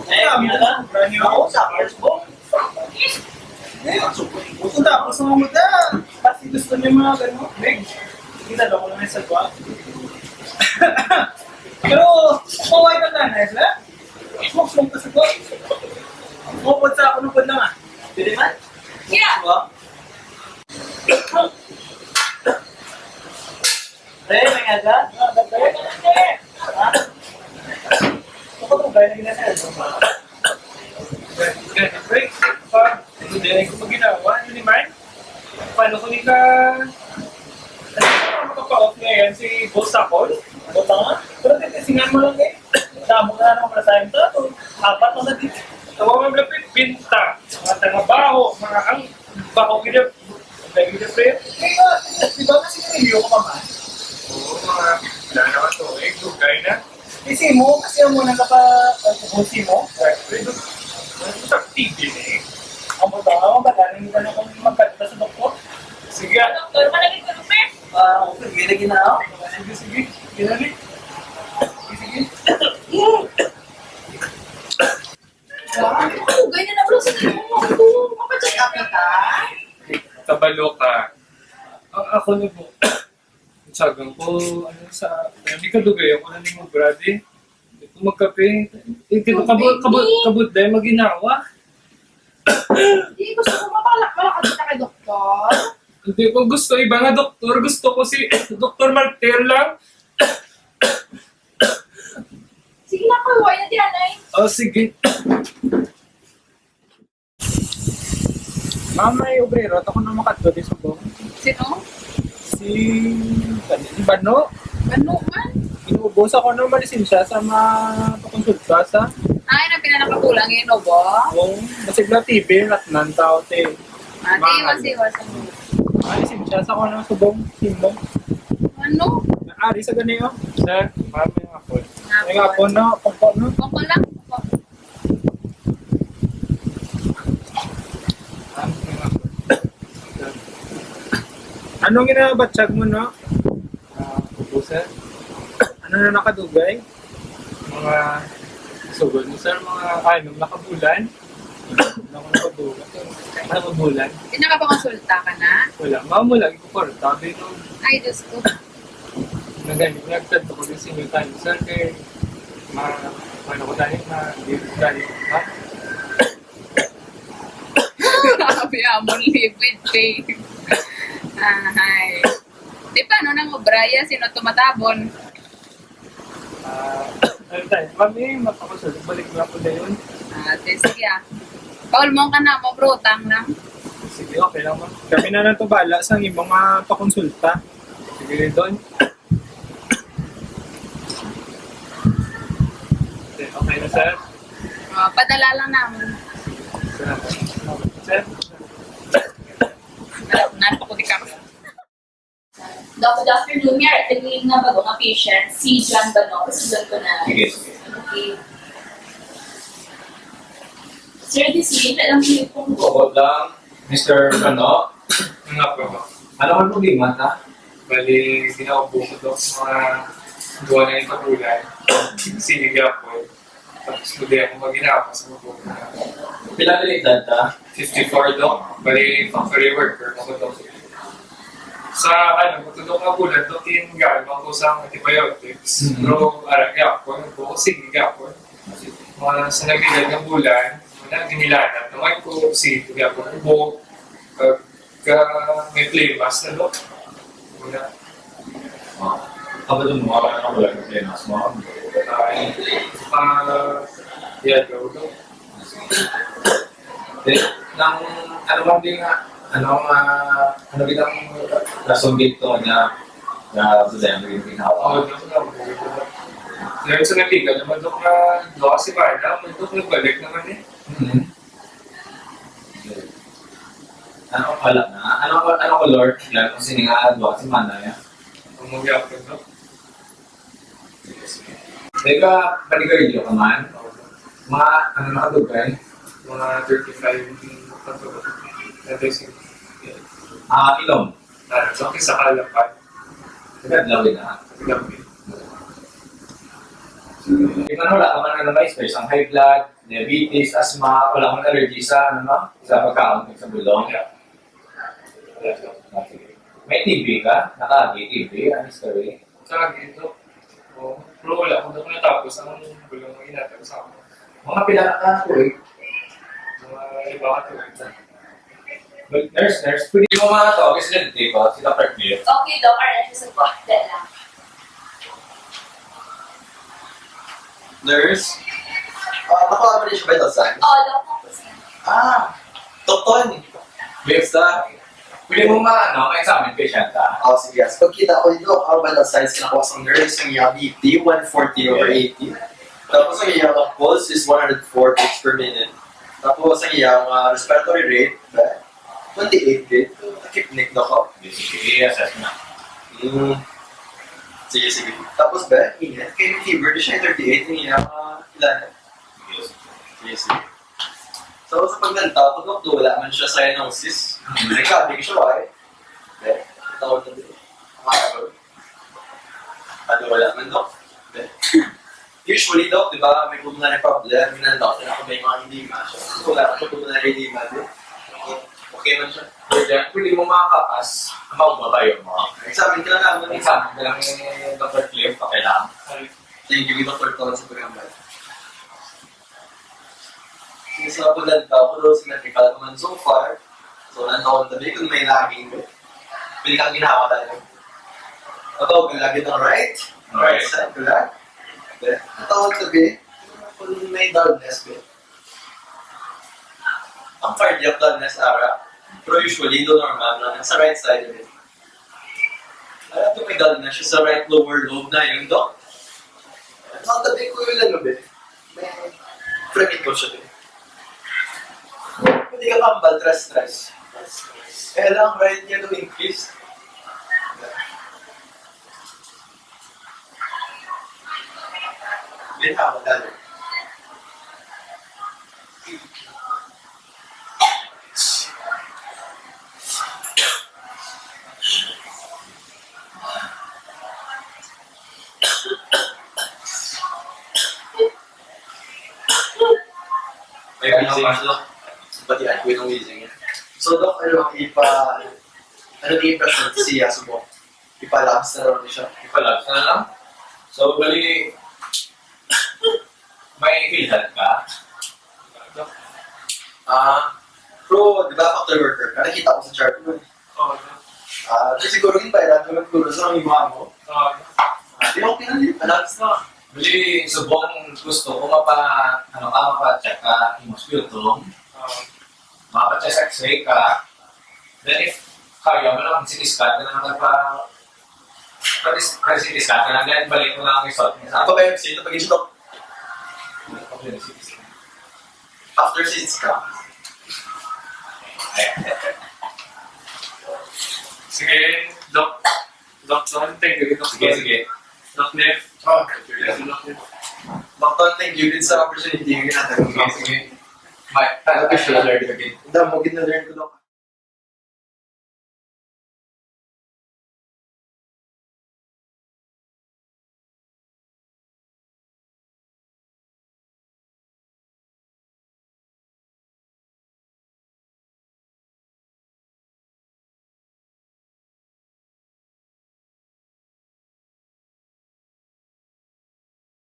Kami na lang. Brand new sa cars mo. Kung tapos mga muda, pati gusto niyo mga gano'n, big. Kita daw ko naman sa buwan. Pero, kawai ka na, Nesla? Smoke ka sa buwan. Smoke sa ako nung lang ah. Pwede man? Yeah. May aga? Ako ito, gaya na ginasal. Break. Hindi ko maginawa. Hindi man. Paano ko ni ka... Ano magpa-off ngayon si Boss Sapol? Bota nga. Pero titisingan mo lang eh. Damo na naman para sa akin ito. Apat na natin. Tawa mga lapit, pinta. Mga tangabaho. Mga ang baho gina. Lagi gina pre. Di ba kasi review ko pa man? Oo, mga... Wala naman to eh. Dugay na. Kasi mo, kasi mo nang kapag-busi mo. Pero sa TV na eh. Ang bata ka, magaling ka na kung magkanta sa doktor. Sige. Doktor, malagay ko lupi. Okay, gila ginawa. Sige. Ginali. Sige. Wow, ganyan na bro. Sige mo, mapacheck up na ka. Kabalo ka. Ako na po. Sagang ko, hindi ka dugay ako na ni mo, brady. Hindi ko magkape. Kabut dahil maginawa. Hindi, gusto ko malakas na kay doktor. Hindi ko gusto iba nga doktor. Gusto ko si Dr. Martel lang. Sige na, kawai na di, anay. Oh, sige. May obrero. Ako na makadto di subong. Sino? Si Bano. Ano man? Inubos ako ng malisensya sa mga pakonsulta sa Ay, na pinanakakulang yun, no ba? masigla TV, natnan tao te. Ate, iwas. Malisensya sa ako ng subong simbong. Ano? Naari sa ganito. Sir, marami yung ako. Yung ako na, pangko no. Kung lang. Anong ginabatsag mo no? Opo, sir. Ano na nakadugay? Mga sugod mo, sir. Mga, nung nakabulan. Nakabulan. Pinakapangonsulta ka na? Wala. Mamula, ikukortabi nung Ay, Diyos ko. nagtadto ko yung senior time, sir. Kaya, ano ko dahil na, ha? Grabe, amon live with faith. Ay. Di pa, ano nang obraya? Sino tumatabon? Ano tayo? Mami, magpakasulog. Balik na po na yun. Ate, sige ah. Paul mo ka na mo, bro. Tang lang. Sige, okay lang mo. Kami na lang to bala sa ibang mga pakonsulta. Sige, doon. Okay na, sir. Padala lang namin. Salamat. Sir? Nanan ko di ka. Good afternoon, Mayor. Tingin na bago nga patient, si John Bano. Kasi ko na. Sige. Okay. Sir, this week, alam mo yung kung Bukod lang, Mr. Ano, Nga po. ano ang problema ta? Bali, ginaubo ko doon mga gawa na yung kabulan. Sige po. Tapos muli ako maginawa sa mga Pila na edad ta? 54 doon. Bali, factory worker ako doon. Sa matulong nga bulan, doon tinanggal ako sa antibiotics. Pero, arang po, sige po. Mga sa nagbilag ng bulan, mga ginilanan, naman ko si po, ubo, may playmas na doon. Muna. Kapag mo, ako wala ng plenas mo. Yeah, go. Nang ano bang din nga, ano bilang rason dito niya na sa yung ginawa. Oo, doon na po. Dahil sa naliga, naman doon na gawa si Marna, doon nagbalik naman eh. Ano pala na? Ano color? Yan, kung siningaan doon si Mana niya. Ang magyapon doon. Teka, panigarilyo ka man. Mga ano nakadugay? Mga 35 patuloy. Natising. Ilong. So, sa kalapan. Agad lang na. Gabi. Tingnan mo, wala ka man ano guys, ang high blood, diabetes, asthma, wala kang allergy sa ano no? Sa pagkaon sa bulong. May TB ka? Naka-TB? Ano story? Sa dito. Oh, pero wala akong doon natapos ang bulong na inatag sa ako. Mga pila ka tuloy. Mga iba ka tulad na. But nurse, pwede mo mga tawag sila dito, si Dr. Cliff. Okay, Doc. Alright, sa po. Dahil lang. Nurse? Nakuha mo rin siya vital signs? Oo, Doc. Tapos yan. Tokton. Basta, pwede mo ma-examine patient ka. Sige, yes. Pagkita ko dito, ang vital signs kinakuha sa nurse, ang iyang BP, 140/80. Tapos ang iyang pulse is 104 beats per minute. Tapos ang iyang respiratory rate, 28 beat. Nakipnik na ko. Sige, assess na. Sige. Tapos ingat. Kaya yung fever, di siya 38, yung iyang ilan. Sige. So, sa paglantaw, pag wala man siya cyanosis, nagkabig siya, tawag na din. Wala man, Dok? Usually, Dok, di ba, may pulmonary problem, minandok na ako may mga edema siya. So, wala ka pulmonary edema din. Okay man siya. Pwede mo makakas, maubabayo mo. Examine ka lang naman. Examine ka lang yung Dr. Cliff, okay lang. Thank you, Dr. Ton, sa programa. Sige, sa paglantaw, ko daw symmetrical naman so far. So, nandoon tabi kung may lagging mo. Pili kang ginawa tayo. Ito, kung lagi ng right side, correct? Nandoon tabi kung may dullness mo. Ang cardiac dullness, ara. Pero usually, do normal na sa right side of it. Alam ito may dullness siya sa right lower lobe na yun, Dok. Nandoon tabi ko yung lalo, may freaking ko siya din. Hindi ka kambal, stress. Kaya lang, right niya to increase. Binhawa lalo. May wheezing siya. Pati ako yung wheezing niya. So, Doc, ano yung impression siya sa mo? Ipalabs na rin siya. Ipalabs na lang. So, bali, may PhilHealth ka. Pero, di ba, factory worker ka? Nakita ko sa chart mo. Kasi siguro yung bayaran mo nagturo sa mga iba mo. Di okay na din. Palabs na. Bali, subong gusto ko mapa-check ka yung sputum. Mapa-check sa x-ray ka. Then if kaya mo lang, CT scan ka na CT scan ka na, then balik mo lang ang result niya sa Ako ba yung sino? Pag-isip ko, CT scan. after sits ka. Sige, Doc. Doc Ton, thank you. Doc Ton. Sige. Doc Neff. Doctor, thank you din sa opportunity yung ginatagal ko. Sige. Bye. Tayo ka siya. Ang dami mo ginalearn ko, Doc.